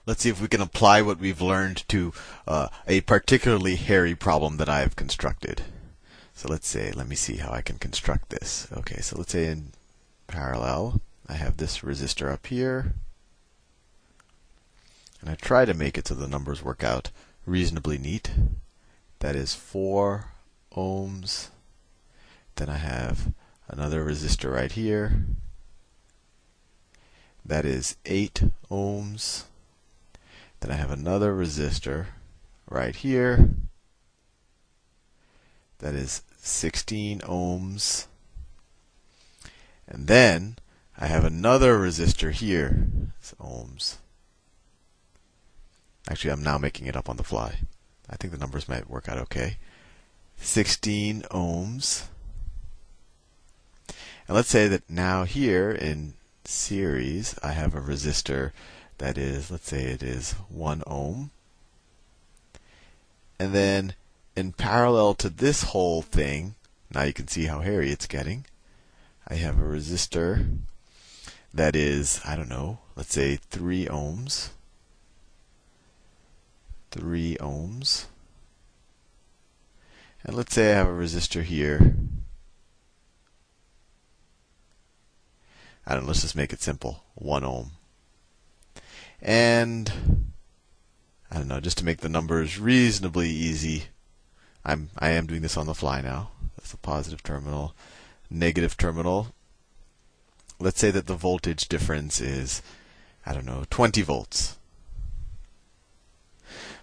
Let's see if we can apply what we've learned to a particularly hairy problem that I have constructed. So let me see how I can construct this. Okay, so let's say in parallel, I have this resistor up here. And I try to make it so the numbers work out reasonably neat. That is 4 ohms. Then I have another resistor right here. That is 8 ohms. Then I have another resistor right here. That is 16 ohms. And then I have another resistor here. It's ohms. Actually, I'm now making it up on the fly. I think the numbers might work out okay. 16 ohms. And let's say that now here in series, I have a resistor that is, let's say it is 1 ohm. And then in parallel to this whole thing, now you can see how hairy it's getting. I have a resistor that is, I don't know, let's say 3 ohms. 3 ohms. And let's say I have a resistor here. I don't know, let's just make it simple. 1 ohm. And I don't know, just to make the numbers reasonably easy, I am doing this on the fly now. That's the positive terminal, negative terminal. Let's say that the voltage difference is, I don't know, 20 volts.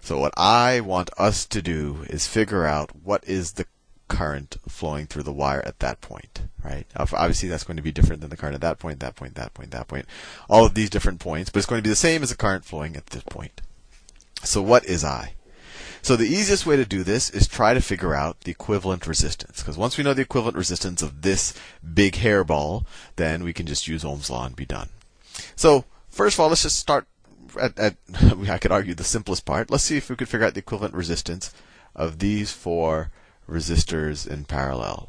So what I want us to do is figure out what is the current flowing through the wire at that point, right? Obviously, that's going to be different than the current at that point, that point, that point, that point. All of these different points, but it's going to be the same as the current flowing at this point. So what is I? So the easiest way to do this is try to figure out the equivalent resistance. Because once we know the equivalent resistance of this big hairball, then we can just use Ohm's law and be done. So first of all, let's just start at I could argue the simplest part. Let's see if we could figure out the equivalent resistance of these 4 resistors in parallel.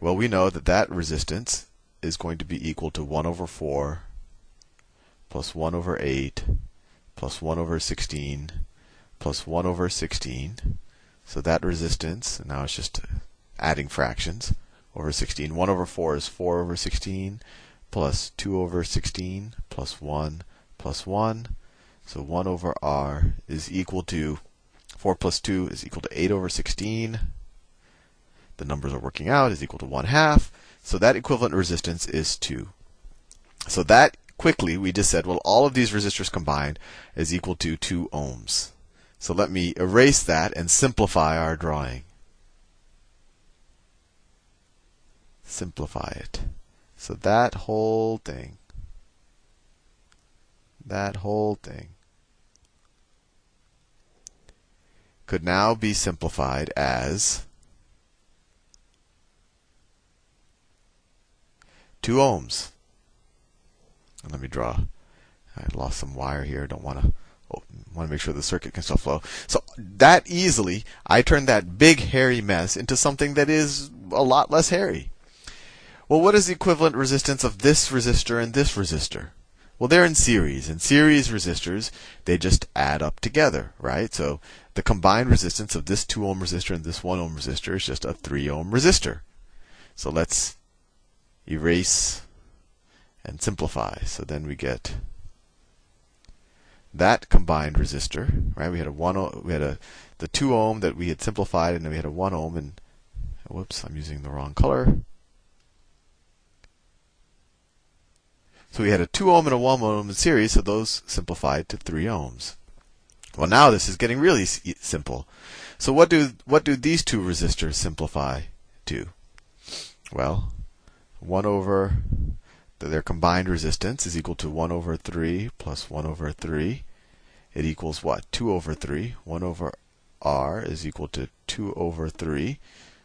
Well, we know that that resistance is going to be equal to 1 over 4 plus 1 over 8 plus 1 over 16 plus 1 over 16. So that resistance, now it's just adding fractions, over 16. 1 over 4 is 4 over 16 plus 2 over 16 plus 1 plus 1. So 1 over R is equal to 4 plus 2 is equal to 8 over 16. The numbers are working out, is equal to 1/2. So that equivalent resistance is 2. So that quickly, we just said, well, all of these resistors combined is equal to 2 ohms. So let me erase that and simplify our drawing. Simplify it. So that whole thing could now be simplified as 2 ohms. And let me draw. I lost some wire here. Don't want to make sure the circuit can still flow. So that easily, I turned that big hairy mess into something that is a lot less hairy. Well, what is the equivalent resistance of this resistor and this resistor? Well, they're in series. In series resistors, they just add up together, right? So the combined resistance of this 2 ohm resistor and this 1 ohm resistor is just a 3 ohm resistor. So let's erase and simplify. So then we get that combined resistor, right? We had the 2 ohm that we had simplified, and then we had a 1 ohm, and whoops, I'm using the wrong color. So we had a 2 ohm and a 1 ohm in series, so those simplified to 3 ohms. Well, now this is getting really simple. So what do these 2 resistors simplify to? Well, 1 over their combined resistance is equal to 1 over 3 plus 1 over 3. It equals what? 2 over 3. 1 over R is equal to 2 over 3.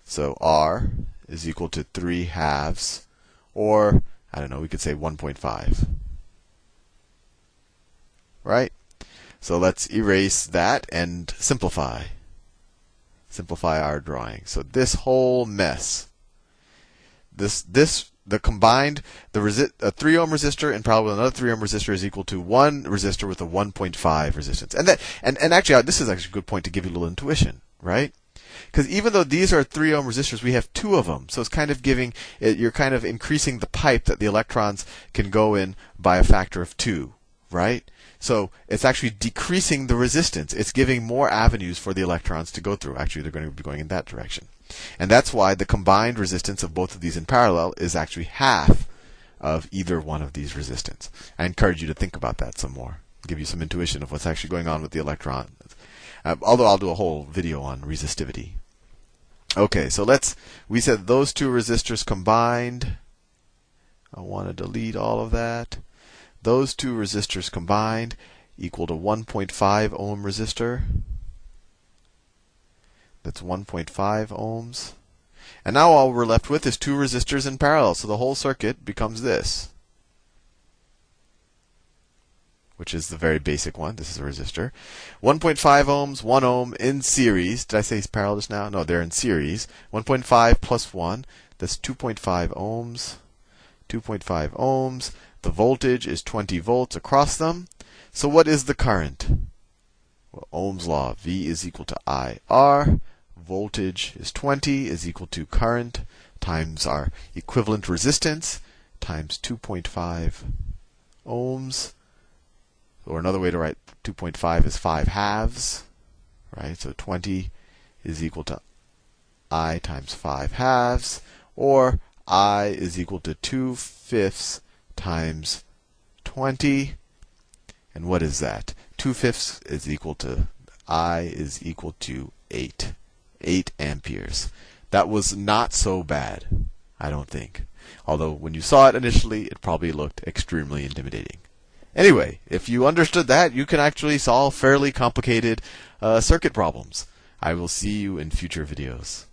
So R is equal to 3/2, or I don't know, we could say 1.5. Right? So let's erase that and simplify. Simplify our drawing. So this whole mess, this the combined, a 3 ohm resistor in parallel with another 3 ohm resistor is equal to one resistor with a 1.5 resistance. And actually, this is actually a good point to give you a little intuition, right? Because even though these are 3 ohm resistors, we have 2 of them. So it's kind of you're kind of increasing the pipe that the electrons can go in by a factor of 2, right? So it's actually decreasing the resistance. It's giving more avenues for the electrons to go through. Actually, they're going to be going in that direction. And that's why the combined resistance of both of these in parallel is actually half of either one of these resistance. I encourage you to think about that some more. Give you some intuition of what's actually going on with the electron. Although I'll do a whole video on resistivity. Okay, so we said those two resistors combined. I want to delete all of that. Those two resistors combined equal to 1.5 ohm resistor. That's 1.5 ohms. And now all we're left with is two resistors in parallel. So the whole circuit becomes this, which is the very basic one. This is a resistor. 1.5 ohms, 1 ohm in series. Did I say it's parallel just now? No, they're in series. 1.5 plus 1. That's 2.5 ohms. 2.5 ohms. The voltage is 20 volts across them. So what is the current? Well, Ohm's law, V is equal to IR. Voltage is 20 is equal to current times our equivalent resistance times 2.5 ohms. Or another way to write 2.5 is 5 halves, right? So 20 is equal to I times 5 halves, or I is equal to 2/5 times 20. And what is that? 2/5 is equal to I is equal to 8. 8 amperes. That was not so bad, I don't think. Although when you saw it initially, it probably looked extremely intimidating. Anyway, if you understood that, you can actually solve fairly complicated circuit problems. I will see you in future videos.